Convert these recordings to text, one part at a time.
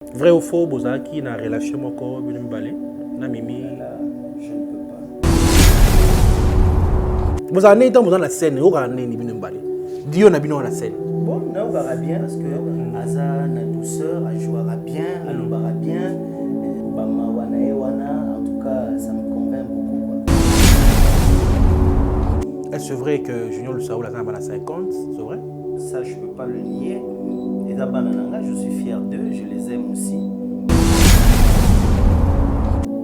Vrai ou faux, Bozaki, na relation moko, Bilimbalé, na Mimi. Je ne peux pas. Vous en êtes dans la scène, vous en êtes dans Dieu n'a pas la scène. Bon, on verra bien parce que Aza na douceur, a jouera bien, a l'obara bien. Bama wana wana, en tout cas, ça me convainc beaucoup. Est-ce vrai que Junior Le Saoul a 50, c'est vrai? Ça, je ne peux pas le nier. Et d'Abanananga, je suis fier d'eux, je les aime aussi.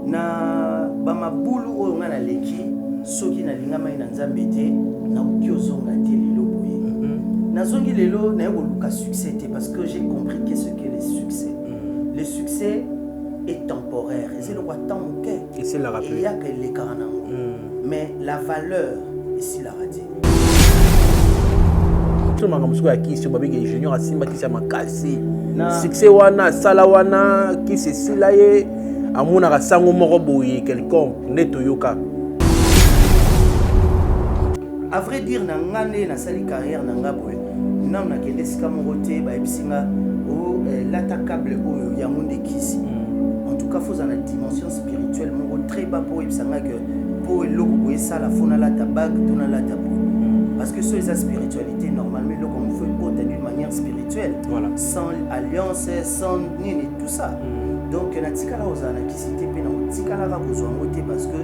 Na bama bulu oyo nga na leki soki na linga mai na nzambe te na okiozonga te lelo boye. Nazongi lelo na yekoluka succès te parce que j'ai compris qu'est-ce que le succès. Le succès est temporaire. Et c'est le roi tant mon cœur. Et c'est la rappel. Il y a que les caranangos. Mais la valeur ici la raté. Tout le monde a dit que les juniors a simba qui s'est makasi. Succès wana, sala wana, qui se silaye, amuna ka sango moko boye quelconque, neto yoka. À vrai dire, na ngane na sali carrière na ngaboye. Non na kende sika moko te ba ebisinga o l'attaquable o ya monde kisi. En tout cas, faut dans la dimension spirituelle moko très bas pour ebisanga que pour eloko boye sala fona la tabag dona la tabu. Parce que sur la spiritualité, normalement, le qu'on fait d'une manière spirituelle, voilà. Sans alliance, sans ni tout ça. Donc, na tika la ozana qui s'était pena, tika la besoin de parce que.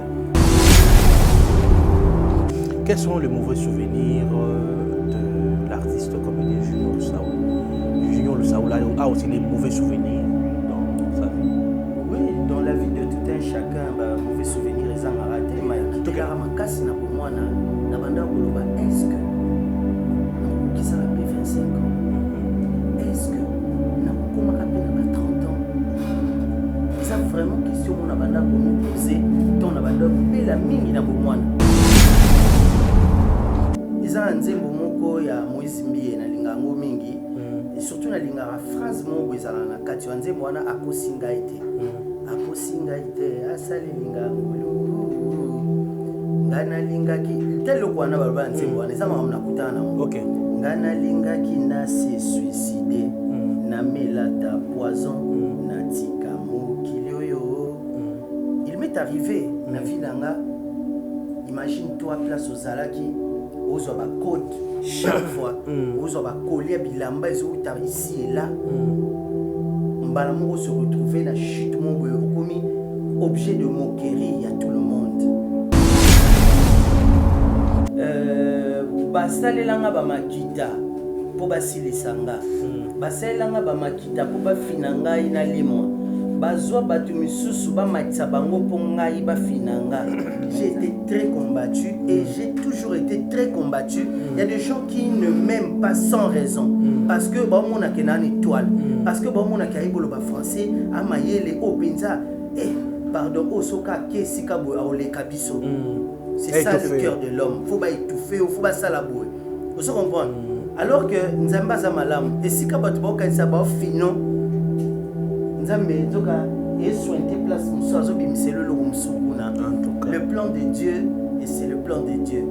Quels sont les mauvais souvenirs de l'artiste comédien Junior Le Saoul? Junior Le Saoul a aussi des mauvais souvenirs dans sa vie. Oui, dans la vie de tout un chacun, bah, mauvais souvenirs, ils ont raté. Mais qui te gara ma casse na pour moi na banda koloba est-ce que qui ça va 25 ans? Est-ce que na comment rappeler na 30 ans? Ça vraiment question mon banda pour nous poser ton banda bela mingi na pour moi. Ils ont nzembo moko ya Moïse Mbie na lingango mingi et surtout na lingara phrase moko ezala na kati ya nzembo wana akosinga ite. Akosinga ite asali lingango. Ngana lingaki telo kwa na baba nzembo wana eza mama nakutana na OK. Ngana lingaki na se suicider na melata poison na tika mokilioyo. Il m'est arrivé na vilanga. Imagine toi place aux Zalaki aux ba code chaque fois aux ba coller bilamba ezo uta ici et là. Mbala moko se retrouver na chute mon boyo komi objet de moquerie à tout le monde. Basalelanga ba makita po basilisanga. Basalelanga ba makita po bafinanga ina limwa. Bazwa batu misusu ba matisa bango po ngai ba finanga. J'ai été très combattu et j'ai toujours été très combattu. Il y a des gens qui ne m'aiment pas sans raison parce que ba mona kenani étoile parce que ba mona kaibolo ba français amayele openza pardon osoka kesika bo aole kabiso. C'est ça le cœur de l'homme. Il faut pas étouffer, il faut pas s'alabouer. Vous comprenez? Alors que Nzamba Zamalam, et si Kabat Boka Nzaba Fino, Nzambe Zoka est soigné place Moussa Bimse le Lorumsukuna. Le plan de Dieu, et c'est le plan de Dieu.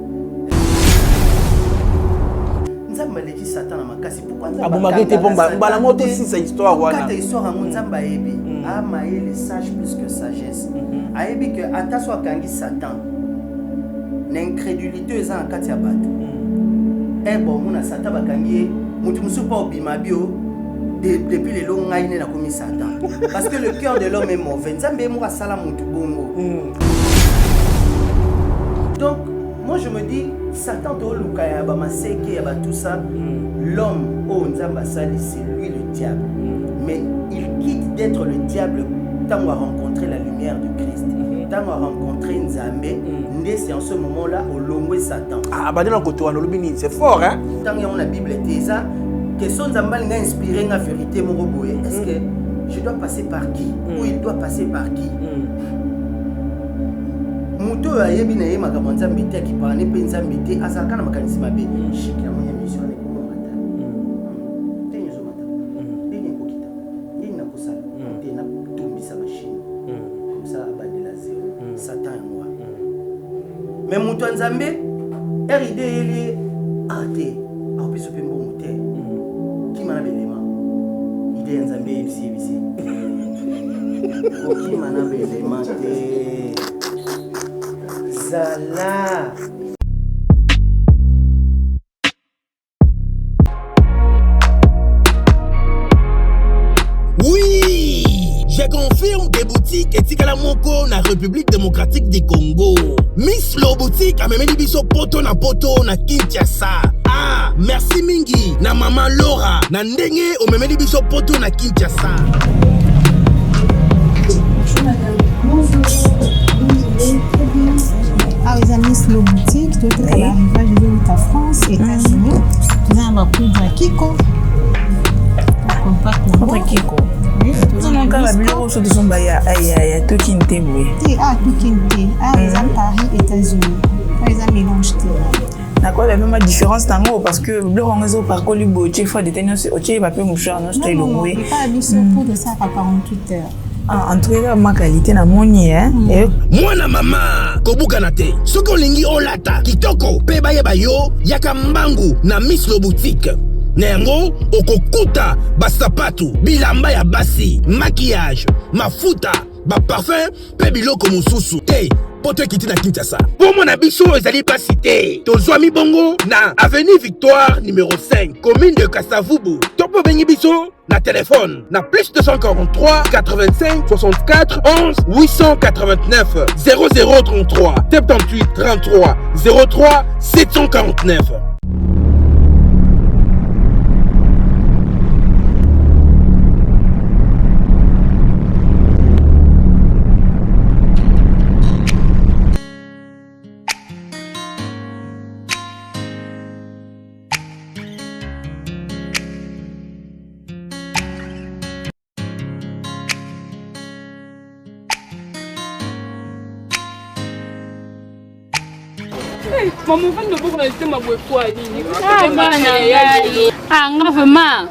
Nzamba Leki Satan à Makasi. Pourquoi Nzamba Abumagete Bomba, Balamoto, si c'est histoire. Quand tu histoire à Nzamba Ebi, Amae les sages plus que sagesse. Aebi que Ataswa Kangi Satan. L'incrédulité est en Katia Batou. Et bon, mon Satan bakangi, mutu pas obima bio depuis les longs aïne na komi Satan. Parce que le cœur de l'homme est mauvais. Nzambe mo sala mutu bongo. Donc, moi je me dis, Satan to lukaya ba maseke ya ba tout ça, l'homme oh Nzamba sali c'est lui le diable. Mais il quitte d'être le diable tant à rencontrer la lumière de Christ. Tant à rencontrer Nzambe, c'est en ce moment-là au Longwe Satan. Ah, bah, c'est fort, hein? Tant que la Bible est ça, que son Nzamba l'a inspiré la vérité, mon robot. Est-ce que je dois passer par qui? Ou il doit passer par qui? Muto a yebi na yema kamanza mbite qui parle pe nzambite asaka na makanisi mabe. Shiki na mwenye mission ne ko mata. Tenyo zo mata. Tenyo ko kita. Yenye na kosala. Tena tumbisa machine. Comme ça abandi la zéro. Satan et moi. Mais muto nzambe RID ele ate. A opiso pe mbo muté. Qui m'a belema. Il te nzambe ebisi ebisi okima na belema te zala. Oui, je confirme des boutiques etikala moko na République démocratique du Congo. Miss Lo boutique a memeli biso poto na Kinshasa. Ah, merci mingi na maman Laura na ndenge o memeli biso poto na Kinshasa. Ah, les amis, Miss Lo boutique, tout est à l'arrivage de la France, États-Unis. Nous avons un poudre Kiko. Poudre Kiko. Non, quand la bureau sur son baya, aïe, tout qui n'était oui. Ah, tout qui n'était. Ah, les amis, Paris, États-Unis. Les amis, mélange. D'accord, il y a même une différence dans le parce que le réseau par contre, il faut détenir ce qu'il va pas moucher en Australie. Non, il n'y a pas de mission pour de ça à 48 heures. En tout cas, ma qualité na moni Moi na mama kobuka na te. Soko lingi olata kitoko pe baye bayo yaka mbangu na Miss Lo boutique. Nengo okokuta basapatu bilamba ya basi maquillage mafuta ba parfum pe biloko mususu te poto kiti na Kinshasa. Pour mon biso ezali pas cité. Tozwami bongo na avenue Victoire numéro 5 commune de Kasavubu. Topo bengi biso na téléphone na plus 243 85 64 11 889 0033 78 33 03 749. Maman, on va nous rester ma boîte. Ah, vraiment.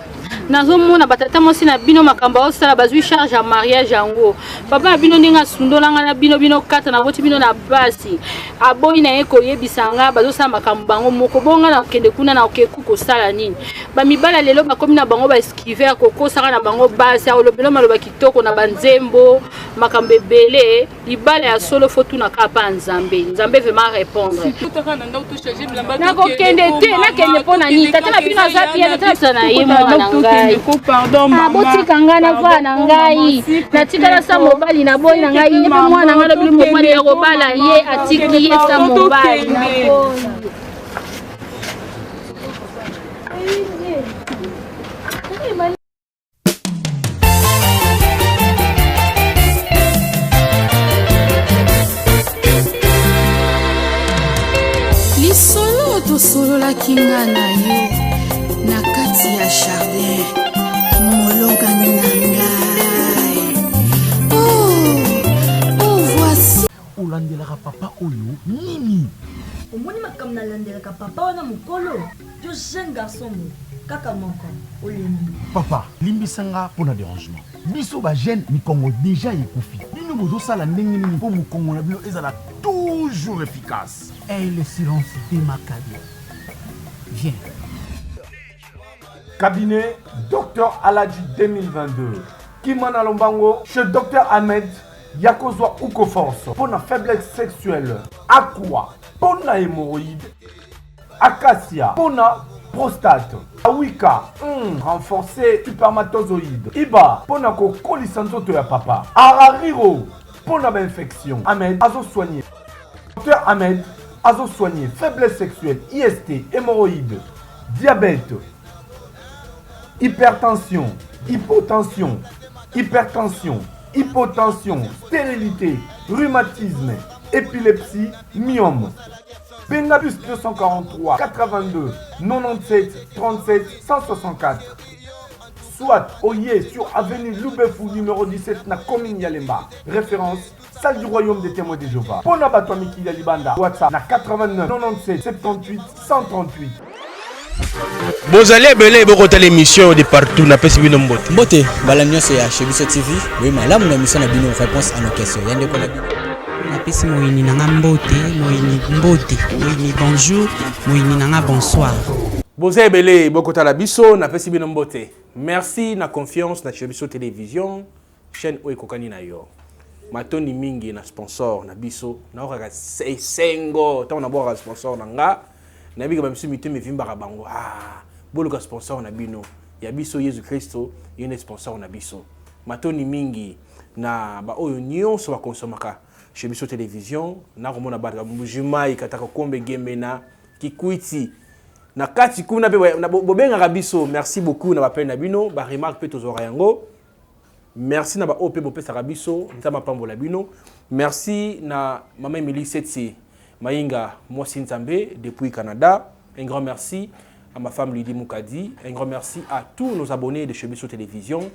Nazomona batata mosi na bino makamba osala bazwi charge ya mariage yango. Papa bino ndinga sundolanga na bino kata na voti bino na basi. Aboyi na eko yebisanga bazosala makambo bango moko bonga na kende kuna na okeku kosala nini. Ba mibala lelo bakomi na bango ba esquiver kokosaka na bango basi ya olobelo maloba kitoko na banzembo makambe belé libala ya solo fotu na kapa nzambe. Nzambe vraiment répondre. Na kokende te na kende pona nini tata na bino azapia tata na yemo na Pardon, maman. Botika ngana va na ngai. Na tikala sa mobali na boy na ngai. Yepe mwana ngalo bili mobali ya kobala ye atiki ye sa mobali na boy. Lisolo to solo la kinga na yo. Na kati ya jardin molongani na ngai. Oh voici Olandelaka papa oyo nini? Omoni makam na landelaka papa wana mokolo. Yo jeune garçon mo kaka moko olembi. Papa, limbisanga pona dérangement. Biso ba jeune mi Congo déjà ekufi. Bino bozo sala ndenge nini po mu Congo na bino ezala toujours efficace. Et le silence démarqué. Viens. Cabinet Dr Aladji 2022. Kimana Lombango chez Dr Ahmed Yakozwa Uko Force. Pour la faiblesse sexuelle. Aqua. Pour la hémorroïde. Acacia. Pour la prostate. Awika. Renforcé spermatozoïde. Iba. Pour la colisanzoto ya papa. Arariro. Pour la infection. Ahmed Azo soigné. Dr Ahmed Azo soigné. Faiblesse sexuelle. IST. Hémorroïde. Diabète. Hypertension, hypotension, hypertension, hypotension, stérilité, rhumatisme, épilepsie, myome. Bengabus 243 82 97 37 164. Soit Oye sur avenue Loubefou numéro 17 na commune Yalemba. Référence salle du royaume des témoins de Jéhovah. Pona Batwamiki Yalibanda. WhatsApp na 89 97 78 138. Bozali ebele bokota l'émission de partout na pesi bino mbote. Mbote bala nyonso ya Chebiso TV. Oui malamu na mission na bino réponse à nos questions. Yande ko na bino. Na pesi moyini nanga mbote, moyini bonjour, moyini nanga bonsoir. Boza ebele bokota la biso na pesi bino mbote. Merci na confiance na Chebiso Télévision, chaîne Oekokani na yo. Matoni mingi na sponsor na biso, na okaka sengo, tant na boka sponsor na nga, na bika bamisi miteme vimbaka bango. Ah, boluka sponsor na bino. Ya biso Yesu Kristo, yene sponsor na biso. Matoni mingi na ba oyo nyonso ba konsomaka Chebiso Télévision, na komona ba mbujuma ikataka kombe gembe na kikwiti. Na kati kuna pe na bobenga biso. Merci beaucoup na ba pena bino, ba remarque pe tozora yango. Merci na ba OP bopesa biso, ntama pambola bino. Merci na Maman Emily Setsi Mainga Mwasi Nzambe depuis Canada. Un grand merci à ma femme Lydie Moukadi. Un grand merci à tous nos abonnés de Chebiso Télévision.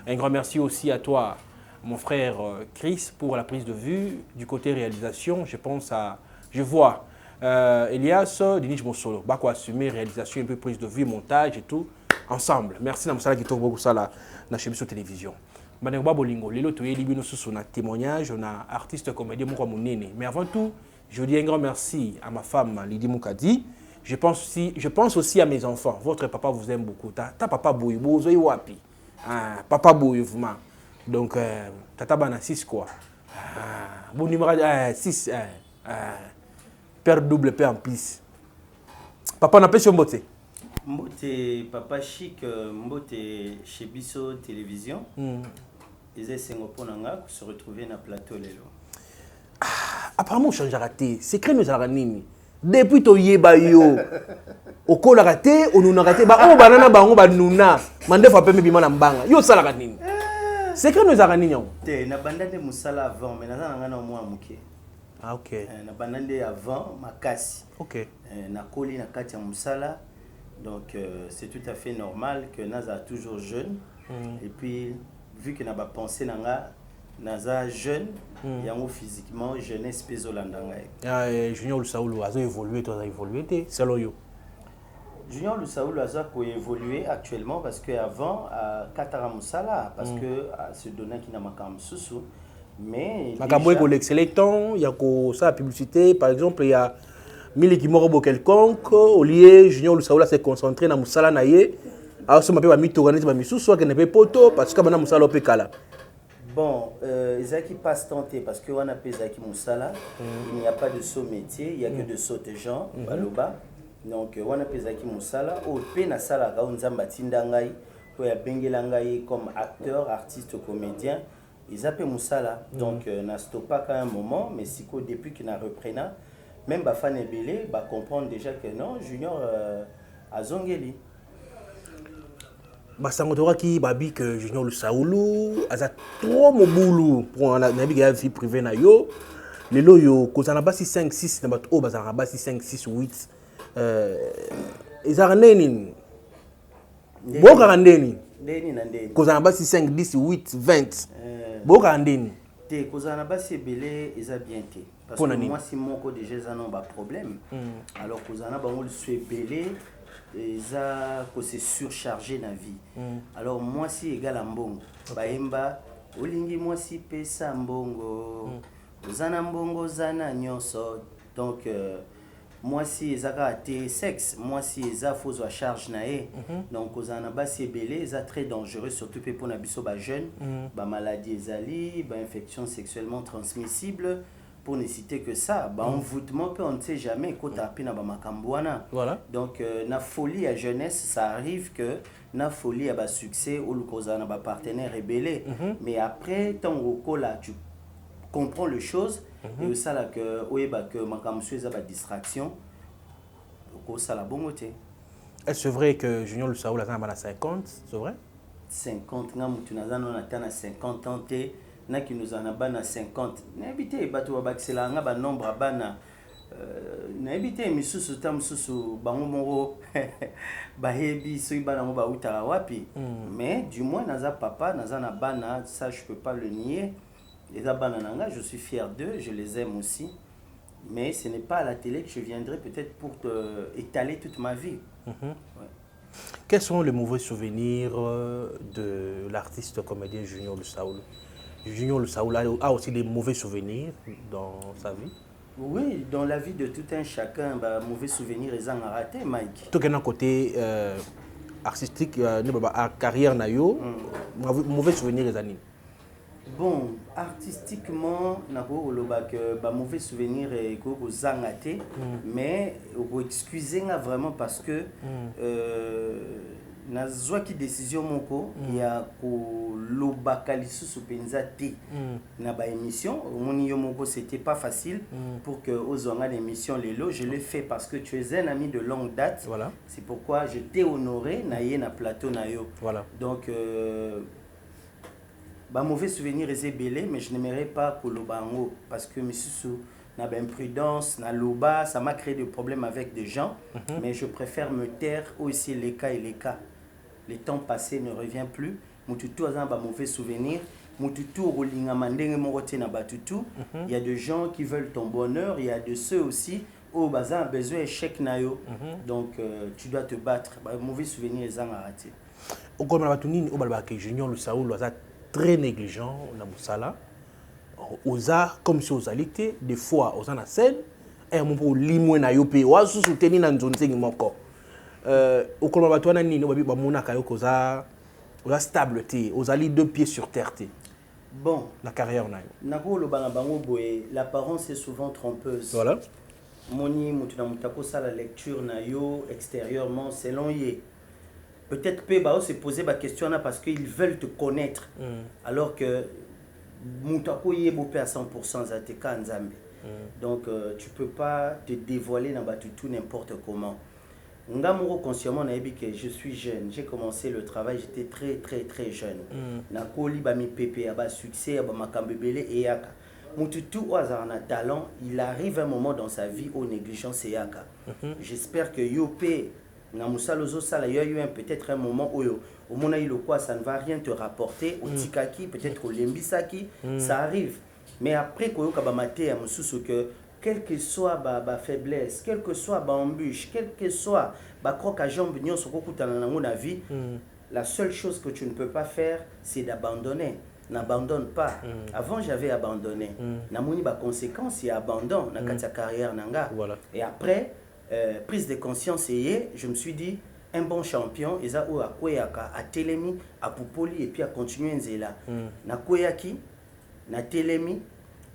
Un grand merci aussi à toi, mon frère Chris, pour la prise de vue. Du côté réalisation, je vois Elias, Denis Monsolo, Bako assumer réalisation, un peu prise de vue, montage et tout, ensemble. Merci na msala qui tourne beaucoup ça là, na Chebiso Télévision. Banengba bolingo, lelo to yeli bino susu na témoignage, on a artiste comédien moko munene. Mais avant tout, je dis un grand merci à ma femme Lydie Moukadi. Je pense aussi à mes enfants. Votre papa vous aime beaucoup. Ta papa bouille, bozoy wapi. Papa bouille vraiment. Donc tata bana 6 quoi. Bon numéro 6 père double père en plus. Papa n'a pas sur mbote. Mbote papa chic mbote Chebiso Télévision. Ils essaient de se retrouver dans le plateau lelo. Apparemment change raté. Secret nous a ranini. Depuis to yeba yo. Okola raté, on nous raté ba o banana bango ba nuna. Mande fa pembe bima na mbanga. Yo sala ranini. Secret nous a ranini. Te na bandande musala avant mais na ngana mwa muke. Ah OK. Na bandande avant makasi. OK. Na koli na kati ya musala. Donc c'est tout à fait normal que Naza toujours jeune. Et puis vu que n'a pas pensé nanga Naza jeune, yango physiquement jeunesse pezolanda ngai. Junior Lusaulu a évolué, toi a évolué selon yo. Junior Lusaulu a évolué actuellement parce que avant à Katara Musala parce que se donner qui n'a makam susu mais makambo ko l'excellent, il y a ko ça publicité par exemple il y a Mili qui morobo quelconque au lieu Junior Lusaulu s'est concentré na musala na ye. Alors ce m'appelle mi tourner ba mi susu que ne peut poto parce que bana musala pe kala. Bon, Isaki passe tenté parce que on a Isaki Moussala, il n'y a pas de saut métier, il n'y a que de saut gens, baloba. Donc on a Isaki Moussala, au pena sala gaunzamba tindangai, où il y a bengelangai comme acteur, artiste, comédien, ils appellent Moussala. Donc n'a stoppé qu'à un moment, mais si depuis qu'il a repris, même Bafan et Belé, bah comprendre déjà que non, Junior a zongeli. Basangotora qui babi que Junior Lusaulu aza trop mobulu pour na biga vie privée na yo lelo yo kozana basi 5 6 na bato o bazana basi 5 6 8 ezara neni boka ndeni na ndeni kozana basi 5 10 8 20 boka ndeni te kozana basi belé eza bien te parce que moi si moko déjà ça non ba problème alors kozana bango le soit belé eza ko se surcharger na vie. Alors moi si égal à mbongo baemba olingi moi si pesa mbongo ozana mbongo zana nyonso donc moi si ezaka te sexe moi si eza faux à charge na e donc ozana basi belé eza très dangereux surtout pour na biso ba jeune ba maladie ezali ba infection sexuellement transmissible. Pour ne citer que ça, envoûtement, on ne sait jamais quand tu as pris voilà. Donc, la folie à jeunesse, ça arrive que la folie a succès ou le partenaire rébellé. Mais après, tant là, tu comprends les choses et ça là que ma distraction, ça la bonne côté. Est-ce vrai que Junior Lusaulu a 50, c'est vrai? 50 ans, tu as 50 ans. Na qui nous en a bana 50 n'habité bato bakisela nga ba nombre bana n'habité misusu tam susu bango moko ba hebi so bana mo ba utara wapi mais du moins naza papa naza na bana ça je peux pas le nier les bana nanga je suis fier d'eux je les aime aussi mais ce n'est pas à la télé que je viendrai peut-être pour étaler toute ma vie. Quels sont les mauvais souvenirs de l'artiste comédien Junior Lusaulu? Junior Lusaulu a aussi des mauvais souvenirs dans sa vie? Oui, dans la vie de tout un chacun, mauvais souvenirs, ils ont raté, Mike. Tout qu'un côté artistique carrière na yo mauvais souvenir les années. Bon, artistiquement, que mauvais souvenir et que zangate, mais excusez vraiment parce que na zoaki décision moko ya ko lobakali sous penza te na ba émission moni yo moko c'était pas facile pour que ozonga l'émission lelo je l'ai fait parce que tu es un ami de longue date. Voilà. C'est pourquoi je t'ai honoré na ye na plateau na yo. Voilà. Donc bah mauvais souvenir est belé mais je n'aimerais pas kolobango parce que monsieur na imprudence na loba ça m'a créé des problèmes avec des gens mais je préfère me taire aussi les cas et les cas. Le temps passé ne revient plus. Mututu a un mauvais souvenir. Mututu rolinga mandenge morote na batutu. Il y a des gens qui veulent ton bonheur, il y a de ceux aussi au bazar besoin échec nayo. Donc tu dois te battre. Mauvais souvenir les gens raté. Au comme la batunini au balba que Junior le Saoul was très négligent na musala. Oza comme si aux alités des fois aux en scène et mon pour limwe na yo pe wa sous soutenir na nzonzi moko. Au comme la batunani no babi ba mona kayo koza oza stable te ozali deux pieds sur terre te. Bon, la carrière na yo. Nako lo banga bango boye l'apparence est souvent trompeuse. Voilà. Moni mutuna mutako ça la lecture na yo extérieurement selon yé. Peut-être que bah se poser la question là parce qu'ils veulent te connaître alors que mutako yé bopé à 100% zateka nzambe. Donc tu peux pas te dévoiler dans tout n'importe comment. Ngamuro consciemment na yebi que je suis jeune, j'ai commencé le travail, j'étais très jeune. Nakoli ba mi pépé ba succès ba makambebele et yaka. Mututu oza na talent, il arrive un moment dans sa vie où négligence et yaka. J'espère que yopé na musalozo sala yo eu peut-être un moment où au mona il quoi ça ne va rien te rapporter au tikaki peut-être au lembisaki, ça arrive. Mais après ko yoka ba maté à mususu que quelle que soit ba faiblesse, quelle que soit ba embûche, quel que soit ba croque à jambe nyonso ko kutana nango na vie, la seule chose que tu ne peux pas faire c'est d'abandonner. N'abandonne pas. Avant j'avais abandonné. Na moni ba conséquence et abandon na katia carrière nanga. Voilà. Et après prise de conscience et je me suis dit un bon champion eza o akweyaka a telemi a pupoli et puis à continuer nzela. Na kweyaki na telemi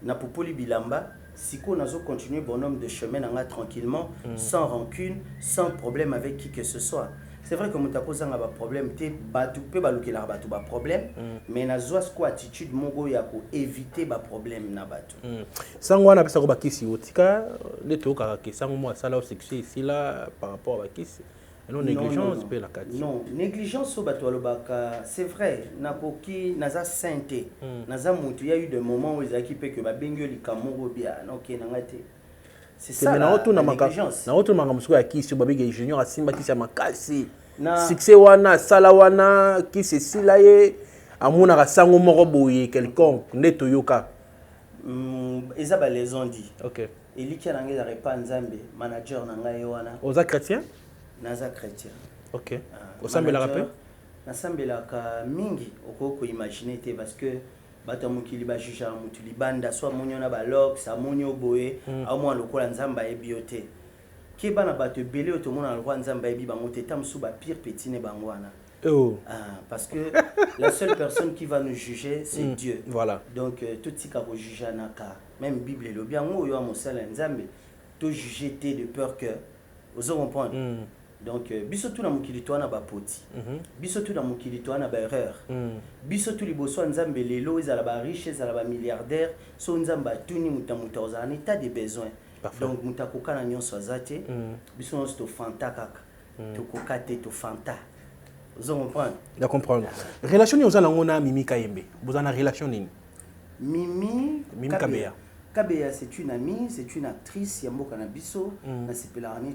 na pupoli bilamba siko nazo continuer bonhomme de chemin nanga tranquillement sans rancune, sans problème avec qui que ce soit. C'est vrai que mutako zanga ba problème te batu pe balukela batu ba problème mais nazo quoi attitude mongo ya ko éviter ba problème na batu. Sangwa na pesa ko bakisi otika leto ka ke sango mo sala au succès ici là par rapport à bakisi. Non négligence pe la kati. Non, négligence au bato alobaka, c'est vrai, nakoki naza sainté. Naza mutu ya eu des moments où ezaki pe que ba bengeli kamongo bia OK nangate. C'est ça la négligence. Na auto manga musuko ya kisi babige junior asimba kisi ya makasi. Succès wana sala wana kisi sila ye amuna ka sango moko boye quelconque neto yoka. Eza ba les ont dit. OK. Elikia nanga za repa nzambe, manager nanga ye wana. Oza chrétien? Naza chrétien. OK. Osambela rappel? Nasambela ka mingi okoko imaginer te parce que bato mokili ba juge mutu libanda soit monyo na ba log sa monyo boye au moins lokola nzamba e bioté. Ke bana bato belé otomona lo nzamba e bi bango te tamsu ba pire petit ne bangwana. Oh. Parce que la seule personne qui va nous juger c'est Dieu. Voilà. Donc tout ce qu'on juge naka même Bible le bien ngo yo amosala nzambe to juger te de peur que vous comprendre. Donc biso tout na mokili to na ba poti. Biso tout na mokili to na ba erreur. Biso tout liboso nzambe lelo ezala ba riche ezala ba milliardaire so nzamba tuni mutamuta en état de besoin. Donc mutakoka na nyonso azate biso no sto fanta kaka. To kokate to fanta. Vous comprenez? Je comprends. Relation ni ozala ngona Mimi Kayembe. Vous en avez relation nini? Mimi Kabea. Kabea, c'est une amie, c'est une actrice, Yambo Kanabiso,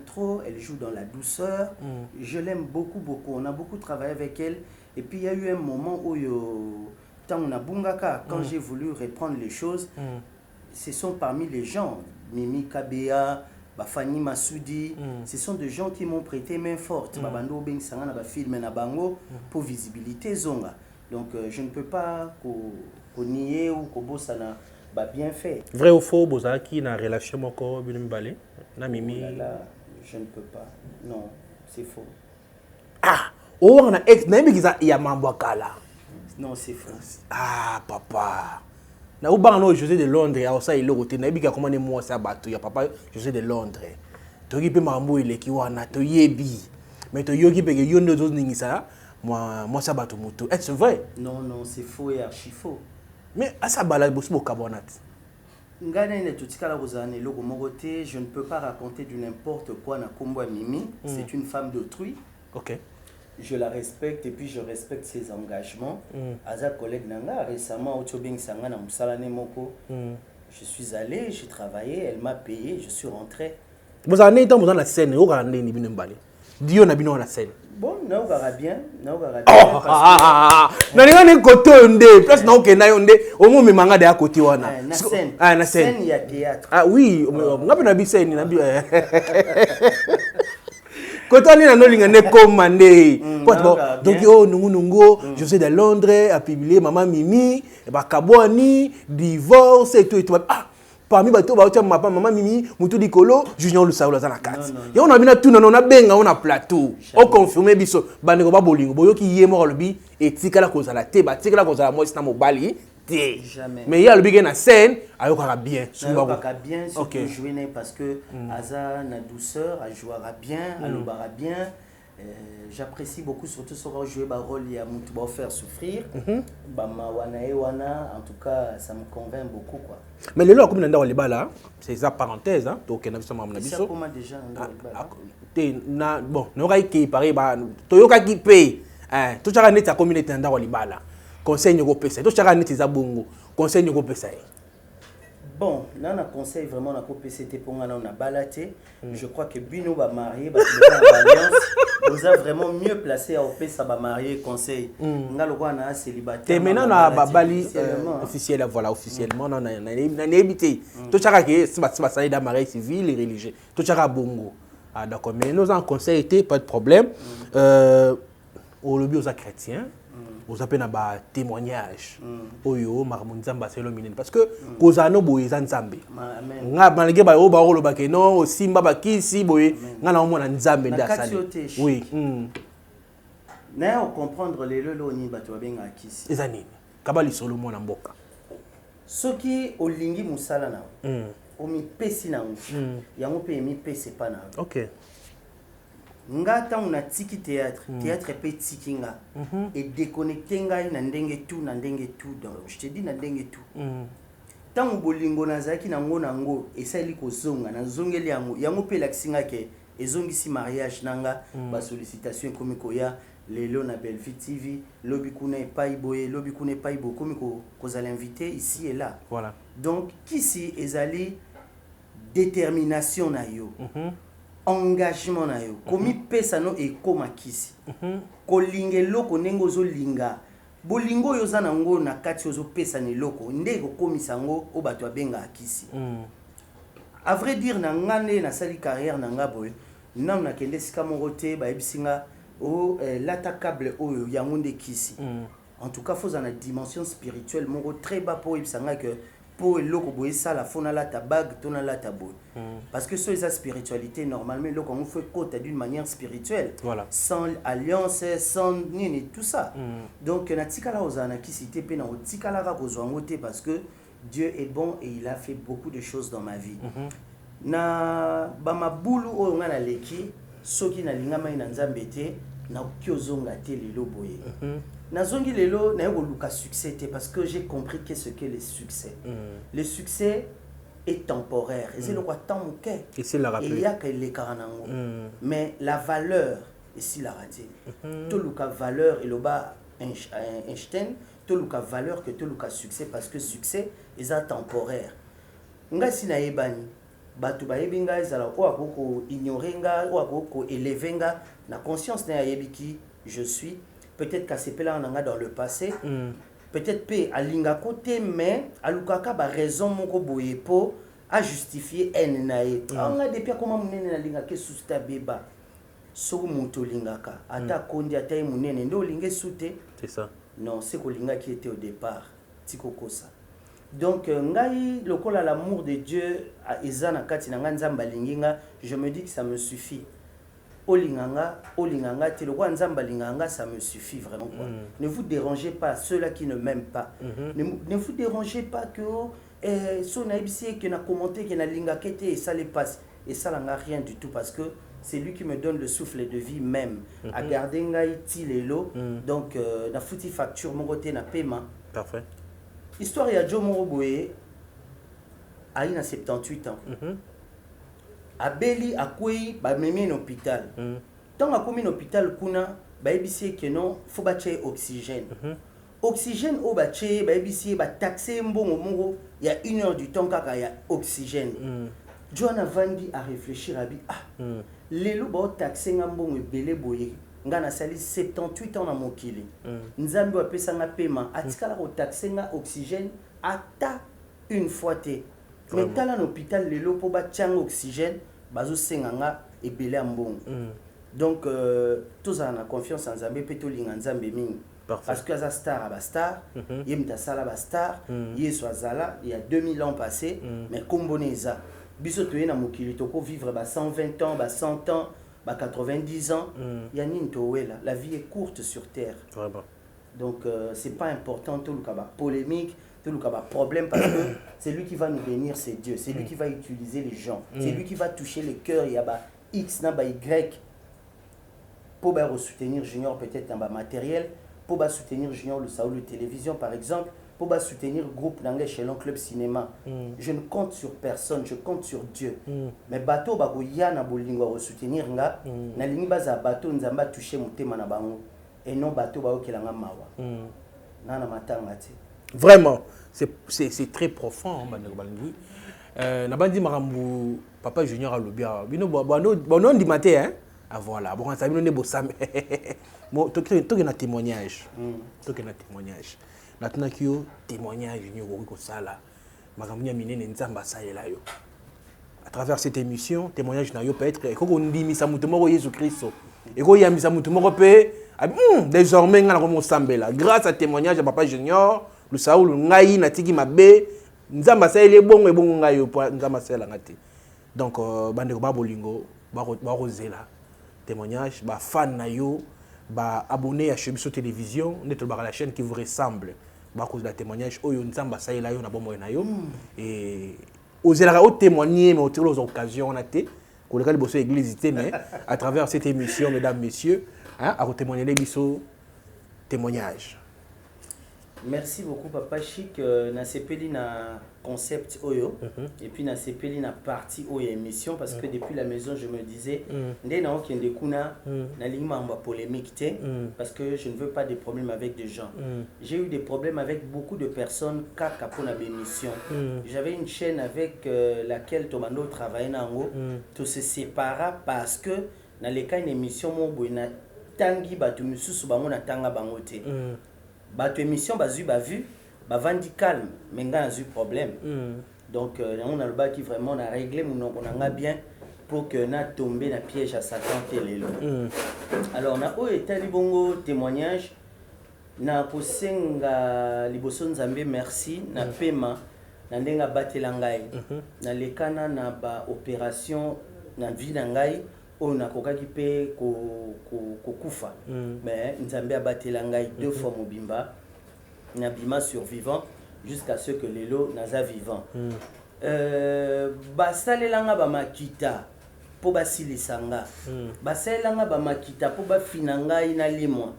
trop, elle joue dans la douceur, je l'aime beaucoup, on a beaucoup travaillé avec elle, et puis il y a eu un moment où, quand j'ai voulu reprendre les choses, ce sont parmi les gens, Mimi Kabea, Fanny Massoudi, ce sont des gens qui m'ont prêté main forte, Babando Ben Sangana, film na bango, pour visibilité zonga. Donc je ne peux pas nier ou kobosana. Bah bien fait. Vrai ou faux, Bozaki na relation encore na Mimi. Là, je ne peux pas. Non, c'est faux. Ah, on a ex na bikiza ya mambo kala. Non, c'est faux. Ah papa. Na ubanga no José de Londres ya osa ile côté na bika comment moi ça bato ya papa José de Londres. To ki pe mambo ile ki wana to yebi. Mais to yoki pe yo ndo zo ningisa moi ça bato moto. Est-ce vrai? Non, c'est faux et archi faux. Mais à ça balade bosi bo carbonate. Ngana ine tutikala kozane loko mogote, je ne peux pas raconter du n'importe quoi na kombo Mimi, c'est une femme d'autrui. OK. Je la respecte et puis je respecte ses engagements. Aza collègue nanga récemment au Tobing Sanga na Musalane Moko. Je suis allé, j'ai travaillé, elle m'a payé, je suis rentré. Vous avez été dans la scène, vous avez été dans la scène. Dio na bino na scène. Bon, na ogara bien, non les côté onde, place na okenda onde, au moins manga de à côté wana. Na scène. Ah na scène. Scène ya théâtre. Ah oui, ngapi na bi scène na bi. Quand on est dans le commandé, donc oh nungu, je suis de Londres, a publié Maman Mimi, et bah Kabouani, divorce et tout. Ah, parmi bateau, bah tu m'as pas Maman Mimi, Moutou Dikolo, Julien Lusaoula Zanakat. Et on a bien tout, on a benga, on a plateau. On confirme biso, baneko ba bolingo, boyo qui yé mort le bi, et tika la cause à la té, bah tika la cause à la moi c'est mon bali. Jamais. Mais il y a le big na scène, ayokara bien. Ayokara bien, surtout jouer parce que Aza na douceur, a jouera bien, alobara bien. J'apprécie beaucoup surtout ce jouer ba rôle il y a mutu ba faire souffrir. Ba mawana e wana, en tout cas ça me convainc beaucoup quoi. Mais le lot comme nanda walibala, c'est ça parenthèse hein, donc na biso mamna biso. C'est comment déjà na bon, no kai ki pare ba toyoka ki pe. Tout ça net ta communauté nanda walibala. Conseil nyoko pesa to chaka neti za bongo conseil nyoko pesa bon nana conseil vraiment na ko pesa te ponga na balaté je crois que bino ba marié ba vous êtes vraiment mieux placé à pesa ba marié conseil nga lokwa na célibataire maintenant na babali officiel voilà officiellement na éviter to chaka ke siba ça da mariage civil et religieux to chaka bongo ah d'accord mais nous en conseil était pas de problème au lobby aux chrétiens. Vous appelez un témoignage. Oyo, Marmunzamba, c'est le minine. Parce que, Kozano, Boyezan Zambé. Malgré Bayo, Barolo Bakeno, Simba Bakisi, Boye, Nana Omona Nzambe Dassane. Oui. N'a comprendre les loloni Batoabenga Kisi. Les années. Kabali Solomon en Boka. Ce qui au lingi Moussala na. Omi pesi na. Yango pe mi pesi pa na. OK. Ngata una tiki théâtre pe tikinga et déconnecter ngai na ndenge tout donc je te dis na ndenge tout tant bolingo nazaki nango et ça li ko zonga na zongeli yango pe lakisinga ke ezongisi mariage nanga ba sollicitation komiko ya lelo na Bellevue TV lobi kuna epai boye lobi kuna epai bo komiko kozala invité ici et là voilà donc kisi ezali détermination na yo engagement na yo komi pesa no e koma kisi kolinga loko nengo zo linga bolingo yo za nango na kati zo pesa ne loko nde ko komisa ngo o bato abenga kisi à vrai dire na ngane na sali carrière na ngaboy nam na kende sika morote ba ebisinga o l'attaquable oyo yango nde kisi en tout cas faut en la dimension spirituelle moro très bas pour ebisanga que pour loko boye ça la fona la tabag tona la tabo parce que sur la spiritualité normalement loko on fait côte d'une manière spirituelle voilà sans alliance sans ni tout ça donc na tikala ozana ki cité pe na tikala ka kozwangote parce que Dieu est bon et il a fait beaucoup de choses dans ma vie na ba mabulu o ngana leki soki na lingama ina nzambe te na kiozonga te lelo boye Nazongi lelo na yo luka succès parce que j'ai compris qu'est-ce que le succès. Le succès est temporaire. Et c'est le quoi tant mouké. Et c'est la rappeler. Et il y a que les caranango. Mais la valeur ici la raté. Tout luka valeur et le bas Einstein, tout luka valeur que tout luka succès parce que succès est temporaire. Nga si na yebani batu ba yebinga ezala ko akoko ignorenga ko akoko élevenga na conscience na yebiki je suis. Peut-être qu'à ces pélans dans le passé, peut-être pe à linga côté, mais à l'ukaka ba raison mon ko boyepo a justifié en nae. On a depuis comment mon na linga ke susta beba. So moto lingaka. Ata kondi ata munene ndo linga soute. C'est ça. Non, c'est ko linga qui était au départ. Tiko kosa. Donc ngai lokola l'amour de Dieu a ezana kati na nzamba linginga, je me dis que ça me suffit. olinganga te lokwa nzamba linganga ça me suffit vraiment quoi. Ne vous dérangez pas ceux-là qui ne m'aiment pas. Ne vous dérangez pas que so na ibisi que na commenter que na linga kete et ça les passe et ça n'a rien du tout parce que c'est lui qui me donne le souffle de vie même à garder ngai ti lelo donc na futi facture mon côté na paiement. Parfait. Histoire ya Joe Moroboye a 78 ans. Abeli akwei ba memi en hôpital. Tant a komi en hôpital kuna ba ebisi que non faut ba tché oxygène. Oxygène au ba tché ba ebisi ba taxer mbongo mongo il y a 1 heure du temps kaka ya oxygène. Joana Vandi a réfléchir à bi lelo ba taxer ngambongo ebele boye ngana sali 78 ans na mokili. Nzambe wa pesa nga paiement atikala ko taxer nga oxygène ata une fois té. Mais dans l'hôpital, les lots pour battre oxygène, bazo senganga et belé ambong. Donc tous en a confiance en Zambé, pétoling en Zambé ming. Parce que za star à bastar, yemta sala bastar, yeswa zala, il y a 2000 ans passés, mais comboneza. Biso toye na mokili toko vivre ba 120 ans, ba 100 ans, ba 90 ans, yanine towela. La vie est courte sur terre. Vraiment. Donc c'est pas important tout le kaba polémique. Tout le problème parce que c'est lui qui va nous bénir, c'est Dieu. C'est lui qui va utiliser les gens. C'est lui qui va toucher les cœurs. Il y a X, Y. Pour soutenir Junior peut-être dans le matériel. Pour soutenir Junior le Saoul de télévision par exemple. Pour soutenir le groupe d'anglais chez l'on club cinéma. Je ne compte sur personne, je compte sur Dieu. Mais bateau bagoya na bolingo soutenir nga na lingi baza bateau nzamba toucher motema na bango et non bateau ba okelanga mawa. Na matanga ti. Vraiment, c'est très profond. Nabandi Marambu, Papa Junior à l'Obia. Bon, du matin, hein? Voilà, bon, ça vient de Bossam. Moi, tu as un témoignage. Tu as un témoignage. Maintenant, tu as un témoignage, à travers cette émission, témoignage peut être que on dit Misa Mutumoro Jésus-Christ. Et quand il y a Misa Mutumoro, désormais, grâce à témoignage de Papa Junior, le Saoul ngai natiki mabe nzamba sa ele bongo ebongo ngai po nzamba sa la ngati donc bandeko ba bolingo ba rozela témoignage ba fan na yo ba abonné à Chebiso télévision neto ba la chaîne qui vous ressemble ba cause de témoignage oyo nzamba sa ela yo na bomo na yo et ozela au témoigner mais aux occasions na té ko le kali bosso église té mais à travers cette émission mesdames messieurs hein à témoigner les biso témoignage. Merci beaucoup Papa Chic na sepeli na concept oyo et puis na sepeli na partie oyo émission parce que depuis la maison je me disais ndé na okende kuna na lingma mba polémique té parce que je ne veux pas des problèmes avec des gens. J'ai eu des problèmes avec beaucoup de personnes kaka pour na émission. J'avais une chaîne avec laquelle Tomando travaillait nango tout se sépara parce que na leka une émission mo boina tangi batu mususu bango na tanga bango té. Bato émission bazu vu bavandi calme mais nga a eu problème donc on a le bas qui vraiment on a réglé on a bien pour que na tomber na piège à Satan telelo alors na o etali bongo témoignage na kosenga liboso nzambe merci na paiement na ndenga batela ngai na lekana na ba opération na vie na ngai on a kokaki pe ko kufa mais nzambe abatela ngai 2 fois mobimba na bima survivant jusqu'à ce que lelo naza vivant basalelanga ba makita po basilisanga basalelanga ba makita po bafina ngai na limwa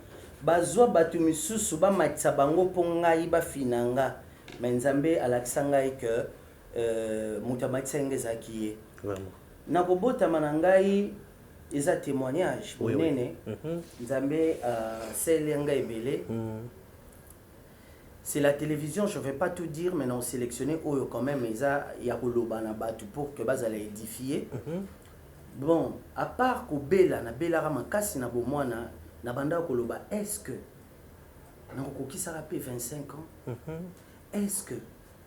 bazwa batu misusu ba matisa bango po ngai bafina nga mais nzambe alakisa ngai que mutamatisa ngezaki ye na kobotama na ngai eza témoignage bonene nzambe selenga ebele c'est la télévision je vais pas tout dire mais non sélectionner oyo quand même eza ya koloba na batu pour que bazala édifier bon à part kobela na belara makasi na bomwana na banda koloba est-ce que na kokisa rapé 25 ans est-ce que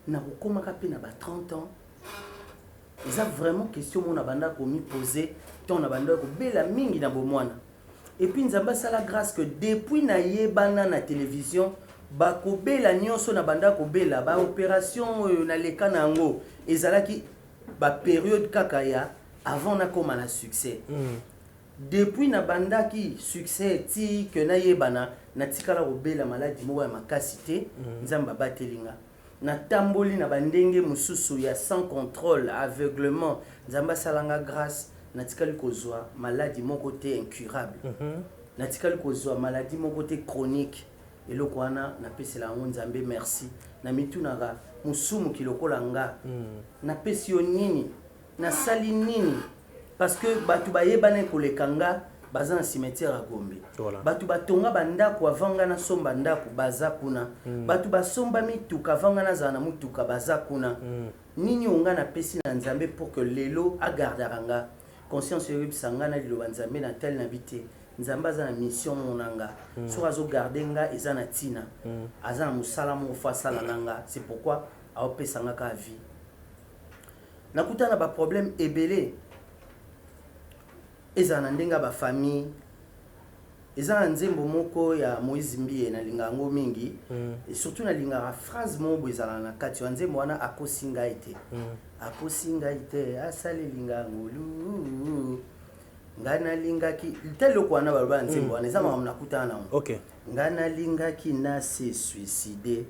na kokomaka pe na ba 30 ans eza vraiment question mon banda ko mi poser ton abanda ko bela mingi na bomwana et puis nzamba sala grâce que depuis na yebana na télévision ba ko bela nyonso na banda ko bela ba opération na leka nango ezalaki ba période kakaya avant na koma na succès depuis na bandaki succès ti que na yebana na tikala robela maladie mo ya makasité nzamba batelinga na tamboli na bandenge mususu ya sans contrôle aveuglement nzamba salanga grâce na tikali kozwa maladie mon côté incurable na tikali kozwa maladie mon côté chronique eloko wana na pesela ngo nzambe merci na mitunaka musumu kilokola nga na pesi yo nini na sali nini parce que batu bayebana kolekanga baza na cimetière à Gombe batu batonga bandako avanga na somba ndako baza kuna batu basomba mituka avanga na zana mutuka baza kuna nini onga na pesi na nzambe pour que lelo agardaranga conscience yebisanga na lilo nzambe na tel na bité nzambe aza na mission monanga so azo garder nga eza na tina aza na musala mo fa sala nanga c'est pourquoi aopesanga ka vie nakutana ba problème ebele eza na ndenga ba famille eza na nzembo moko ya Moïse Mbie na lingango mingi et surtout na lingara phrase mo ezala na kati ya nzembo wana akosinga ite asale lingango lu ngana lingaki teloko wana balba nzembo wana eza mama nakutana na OK ngana lingaki na se suicider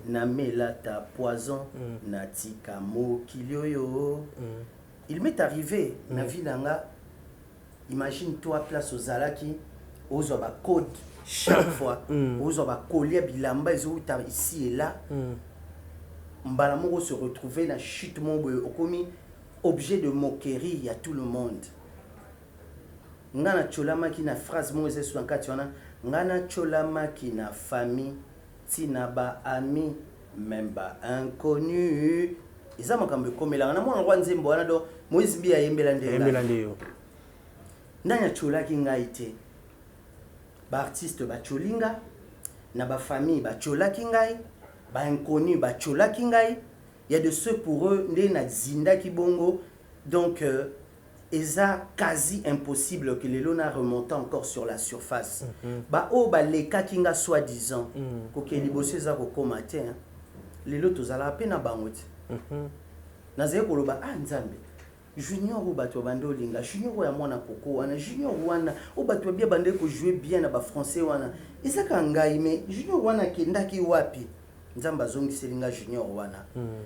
na melata poison na tika mokilioyo il m'est arrivé na vie nanga. Imagine toi place aux Zalaki, aux code chaque fois, aux collier bilamba ici et là. Mbalamoko se retrouver dans chute mon okomi objet de moquerie, il y a tout le monde. Ngana cholama ki na phrase mo ese sur kationa, ngana cholama ki na famille, tina ba ami, même ba inconnu. Isa makambe komela na mwana nzembo wana do Moïse Mbie yembela ndenga. Nanya cholaki ngai te ba artiste ba cholinga na ba famille ba cholaki ngai ba inconnu ba cholaki ngai il y a de ceux pour eux ndé na zinda ki bongo donc eza quasi impossible que les lona remontent encore sur la surface ba o ba leka kinga soi-disant ko ke liboso za ko komate les lotos ala pena bangote na zé ko loba nzambe Junior ou bato bando linga Junior ya mwana koko wana Junior wana ou bato bien bande ko jouer bien na ba français wana isaka ngai me Junior wana kendaki wapi nzamba zongi selinga Junior wana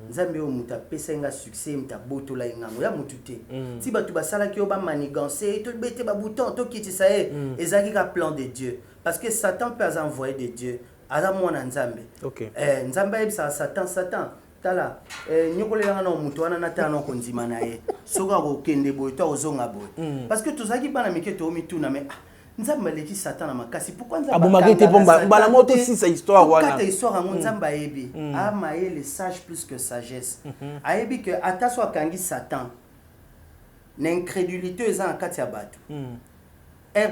nzambe o muta pesa nga succès muta botola ngango ya mutute si bato basala ki o ba manigancer to bete ba bouton to kitisa ezaki ka plan de Dieu parce que Satan peut envoyer de Dieu ala mwana nzambe nzamba ebisa Satan tala nyokolela na mutu wana na tano konzima na ye soka ko kende boy to ozonga boy parce que tozaki bana miketo mituna mais nzamba leki Satan na makasi pourquoi nzamba abomagete bomba bala moto si sa histoire wana kata histoire ngo nzamba yebi amaye le sage plus que sagesse ayebi que ataso akangi Satan l'incrédulité eza en kati ya bato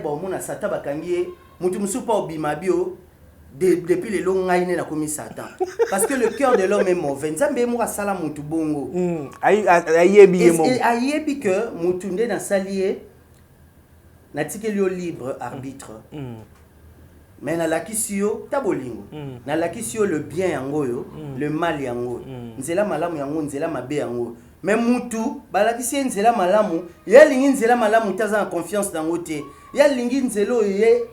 bon mona Satan bakangi mutu musupa obima bio depuis les longs ngaine na komi Satan parce que le cœur de l'homme est mauvais nzambe mo asala mutu bongo ayebi que mutu nde na salier na tikeli yo libre arbitre mais na lakisi yo tabolingo na lakisi yo le bien yango yo le mal yango nzela malamu yango nzela mabe yango mais mutu balakisi nzela malamu ya lingi nzela malamu taza en confiance dango te ya lingi nzelo ye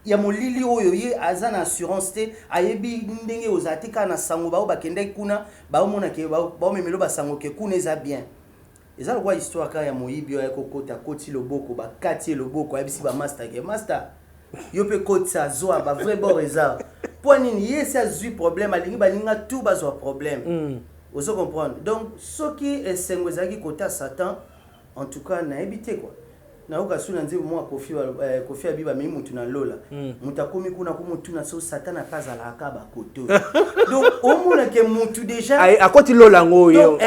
ya molili oyo ye azana assurance te ayebi ndenge ozatika na sango ba bakende kuna ba mona ke ba memelo ba sango ke kuna eza bien eza lokwa histoire ka ya moyibi ya kokota koti loboko ba kati loboko ayebisi ba master ke master yo pe kotsa zoa ba vrai bon eza point ni ye ça zui problème alingi balinga tout ba zo problème ozo comprendre donc soki esengo ezaki kota Satan en tout cas na ebité quoi na okasuna nzebo mwa kofi abiba mi mutu na lola mutakomi kuna ko mutu na so Satan na kazala akaba koto donc au moins que mutu déjà à côté lola ngoyo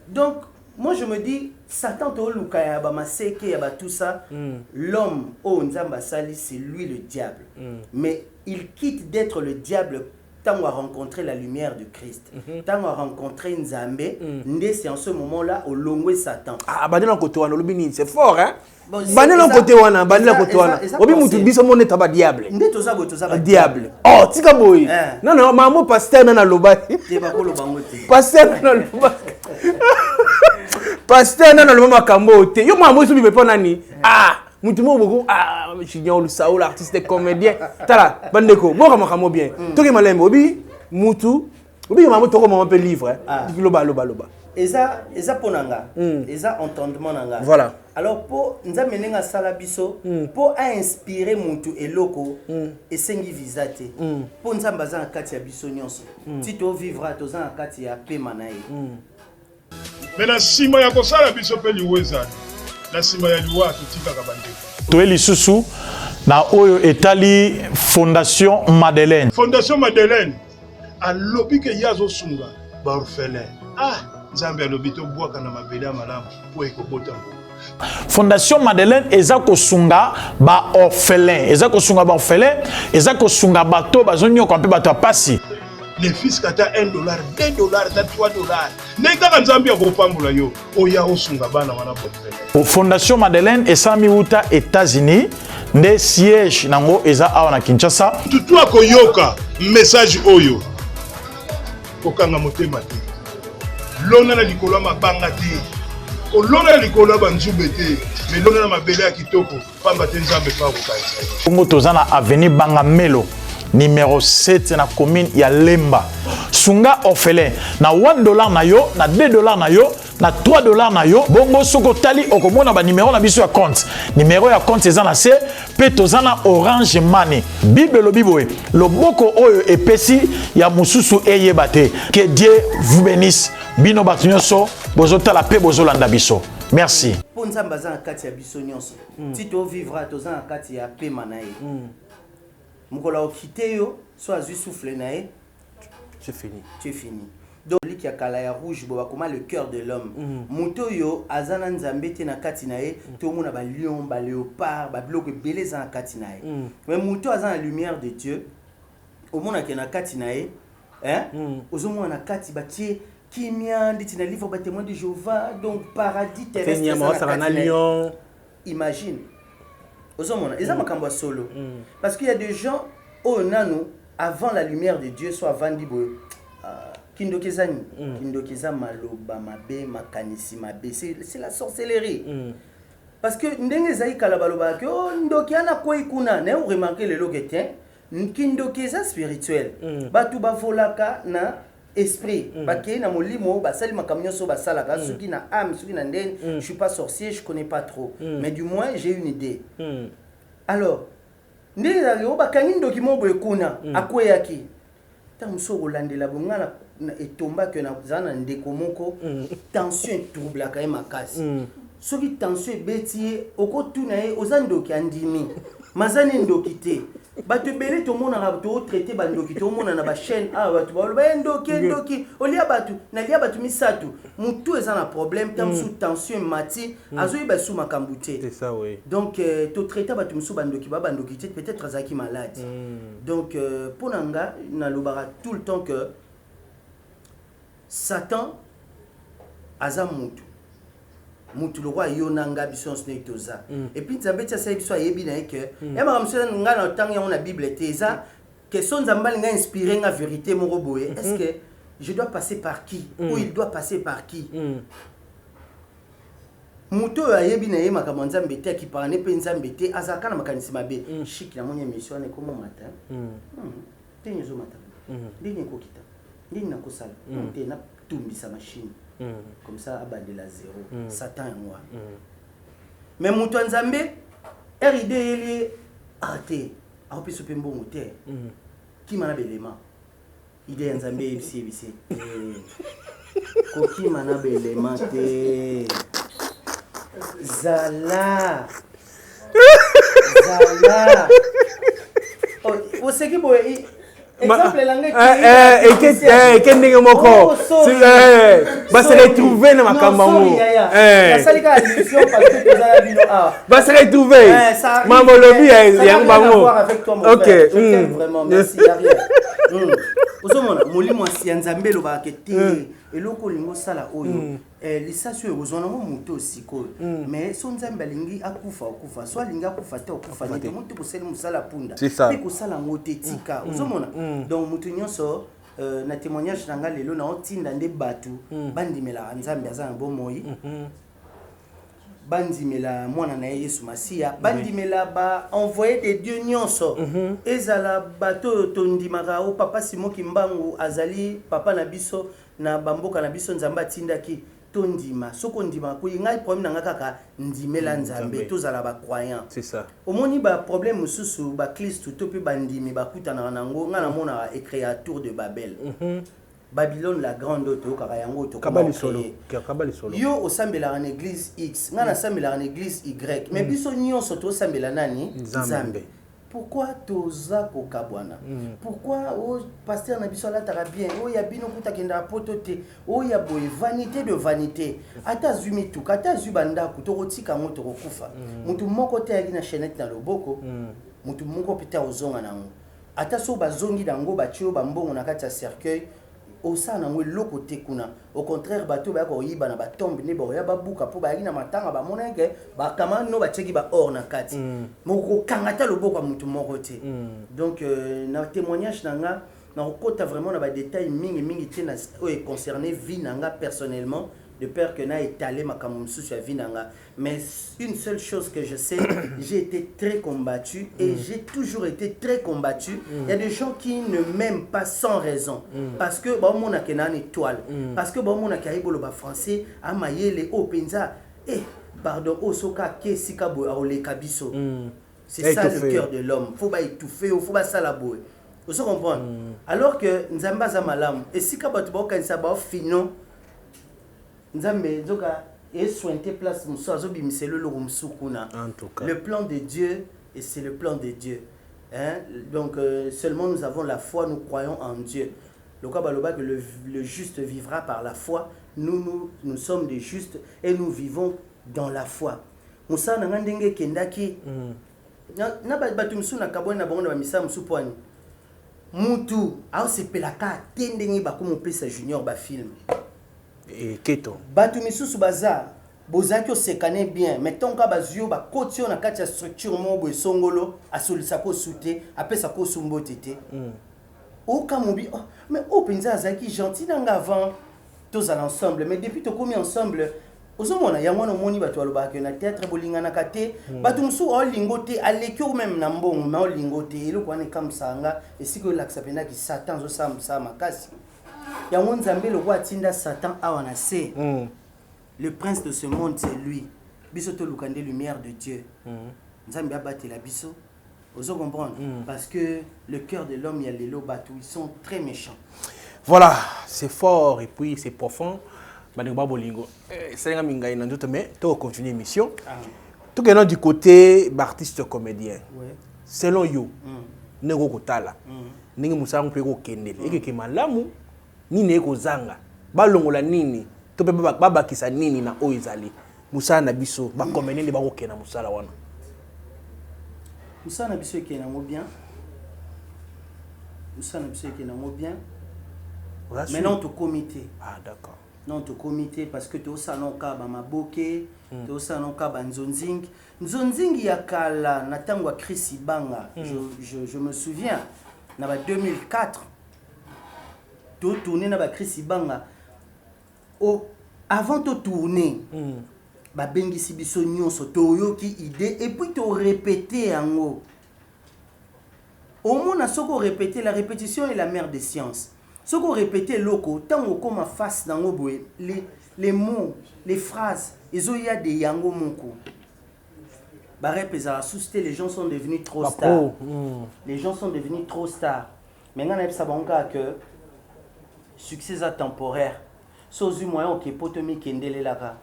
donc moi je me dis Satan to luka ya ba maseke ya ba tout ça l'homme nzamba sali c'est lui le diable mais il quitte d'être le diable tant on a rencontré la lumière de Christ tant on a rencontré Nzambe c'est en ce moment-là au longwe Satan bandela côté wana lobini c'est fort hein bandela côté wana obi mutu biso mone taba diable nde tozabo diable tika boy non mamo pasteur na loba te ba ko lobango te pasteur na loba pasteur na loba makambo te yo mamo so bibe pona ni mutu mo boko ah Julien Olusaou l'artiste comédien tala bandeko boka makamo bien toki malembo bi mutu obi maman toko maman peut livre loba eza ponanga eza entendement nanga voilà alors po nzambe nenga sala biso po a inspirer mutu eloko esengi visa te po nzambe aza na kati ya biso nyonso ti to vivra toza na kati ya pema na ye mais na nsima ya kosala biso mpe liweza na nsima ya liwa totikaka bandeko toye lisusu na oyo etali Fondation Madeleine alobi ke ye azosunga baorphelin nzambe alobi tobwaka na mabele ya malamu po ekobota Fondation Madeleine eza kosunga ba orphelin eza kosunga bato bazonyoka mpe bato apasi les fils kata $1 $2 na $3 ndenge kaka nzambe akopambola yo oya osunga bana wana boorphelin. Fondation Madeleine esami uta États-Unis nde siège nango eza awa na Kinshasa tutu akoyoka message oyo kokanga motema te lona na likolo mabanga te olona na likolo banzube te mais lona na mabele ya kitoko pamba te nzambe pa kokanisa Kongo toza na avenue Bangamelo numéro 7 na commune ya Lemba sunga orphelin na $1 na yo na $2 na yo na $3 na yo bongo soko tali okomona ba numéro na biso ya compte numéro ya compte eza na se pe toza na Orange Money Bible lobiboe loboko oyo epesi ya mususu eyeba te que Dieu vous bénisse bino bato nyonso bozotala pe bozolanda biso merci po nzambe aza na kati ya biso nyonso ti to vivra toza na kati ya pema na ye mokolo okite yo so azwi souffle na ye tu es fini donc liki ya kala ya rouge bo bakoma le cœur de l'homme moto yo aza na nzambe te na kati na ye tomona ba lion ba léopard ba biloko ebele eza na kati na ye mais moto aza na lumière de Dieu omonake na kati na ye ozomona na kati batie kimia ndeti na livre ba témoin de Jéhovah donc paradis terrestre imagine ozomona eza makambo solo parce qu'il y a des gens au nano avant la lumière de Dieu soit avant dibo kindokezani kindokeza maloba mabe makanisi mabe c'est la sorcellerie parce que ndenge zayi kala baloba ke ndoki ana koi kuna ne vous remarquez le logetin kindokeza spirituel batu bavolaka na esprit bakei na molimo basali makamnyo so basalaka suki na âme suki na ndene je suis pas sorcier je connais pas trop mais du moins j'ai une idée alors ndenge zayo bakangi ndoki mobo ekuna akweyaki tanso kolandela bongana etomba ke na zana ndeko moko tension trouble ka makasi soki tension ebeti okotuna ye ozandoki andimi mazani ndoki te bato bele to mona to traiter bandoki to mona na ba chaîne bato ba ba ndoki olia bato na lia bato misatu mutu eza na problème tam sous tension mati azoyi ba sous makambute c'est ça oui donc to traiter bato musu bandoki ba bandoki te peut-être azaki malade donc ponanga na lobara tout le temps que Satan aza mutu le roi yonanga biso snetoza et puis nzambe tia sa biso ayebi na que ya mara mso nga na tanga on la bible teza que son nzamba nga inspirer nga vérité mon roboé est-ce que je dois passer par qui ou il doit passer par qui muto ayebi na ye makambo nzambe te ki parane pe nzambe te azaka na makanisi mabe chic na monya mission ne comme matin tenye zo matin ndine ko kita ndine ko sala te na tumbisa machine comme ça abandela zéro Satan et moi mais muto nzambe RID eli ate apiso pe mbongo te ki mana belema ide nzambe ebisi ko ki mana belema te zala o seki boy exemple langue kendenge moko va se retrouver na makambango salika illusion parce que tu as bino va se retrouver mambo lobi ya bango OK vraiment merci Ariel ozomona molimo ya nzambe lo ba kete eloko lingo sala oyo lisasu ezona mo muto siko mais son nzambe lingi akufa so lingi akufa te okufa te muto ko sele musala punda pe ko sala ngotetika ozomona donc muto nyonso na témoignage nanga lelo na otinda nde batu bandimela nzambe aza na bomoyi bandimela mwana na Yesu Masia bandimela ba envoyer des dieux nyonso ezala bato tondimaka o papa Simon Kimbangu azali papa na biso na bamboka na biso nzamba tindaki tondima soko ndima ko ngai problème nanga kaka ndimela nzambe tozala ba croyant c'est ça omoni ba problème mususu ba Kristo to pe bandimi bakutana nango ngana mona créature de Babel Babylone la grande to kaka yango to kabali solo yo osambela en église X ngana sambela en église Y mais biso nyonso to sambela nani Nzambe pourquoi toza ko kabwana pourquoi o pasteur na biso la tara bien o ya bino kutakenda potote o ya boy vanité de vanité ata zumi tu kata zubanda kutokotika moto kokufa mutu moko te yaki na chaînette na loboko mutu moko pita ozonga nango ata so bazongi dango batio bambongo na kati ya cercueil au sein de l'autre côté kuna au contraire bateau ba ko yiba na ba tombe ne bo ya ba buka po ba yina matanga ba monenge ba kama no ba cheki ba or na kati moko kangata loboko mutu moko te donc na témoignage nanga na kota vraiment na ba détails mingi te na concerné vie nanga personnellement de peur que na étalé ma kamumsu sur vie nanga mais une seule chose que je sais j'ai été très combattu et j'ai toujours été très combattu il y a des gens qui ne m'aiment pas sans raison parce que ba mona kenan étoile parce que ba mona kaibolo ba français amayele o penza pardon o soka ke sikabo a ole kabiso c'est ça le cœur de l'homme faut pas étouffer faut pas ça la boue vous comprenez alors que nzamba za malam et sikabo to ba kanisa ba fino Nzambe zoka et sointé place muso azobimiselo lo msukuna le plan de Dieu et c'est le plan de Dieu hein donc seulement nous avons la foi nous croyons en Dieu le kabaloba que le juste vivra par la foi nous sommes des justes et nous vivons dans la foi musa na ndenge kendaki na batu musu na kabona bango na misa musu poani mutu au sepelaka tendenge ba comme pesa junior ba film et keto batu misusu baza bozaki osekane bien mais tonka bazio ba kotio na kati ya structure mo bo songolo asolisa ko souté apesa ko sumbo tete o kamobi mais o penza azaki gentil nanga avant tous à l'ensemble mais depuis to komi ensemble ozomona yango na moni batu alobaka na théâtre bolingana kate batu musu o lingote alekyo même na mbongo na o lingote eloko ane kamsanga esiko laksa pena ki satan zo samsa makasi yango nzambe le roi tinda Satan awana se le prince de ce monde c'est lui biso to lukande lumière de Dieu nzambe abate la biso ozo comprendre parce que le cœur de l'homme il y a les lobatu ils sont très méchants voilà c'est fort et puis c'est profond banengba bolingo c'est nga mingai na ndoto mais to continuer émission tout que du côté d'artiste comédien selon you nego kotala ningi musango pe ko kendele ekeke malamu nini ekozanga balongola nini to pe babakisa nini na oyo ezali musala na biso bakomene nde bakokena musala wana musala na biso ekena ngo bien musala na biso ekena ngo bien maintenant to comité d'accord non to comité parce que to sa non ka ba maboke to sa non ka ba nzonzing ya kala na tango ya Chris Ibanga je me souviens na ba 2004 to tourner na ba Chris Ibanga avant de tourner ba bengisi biso nyonso to yoki idée et puis to répéter yango au moins soko répéter la répétition est la mère des sciences soko répéter loko tango comme face dans les mots les phrases ils y a des yango moko ba repesa susciter les gens sont devenus trop stars les gens sont devenus trop stars maintenant na ça banka que succès temporaire sozu moyen que potomi kendele laka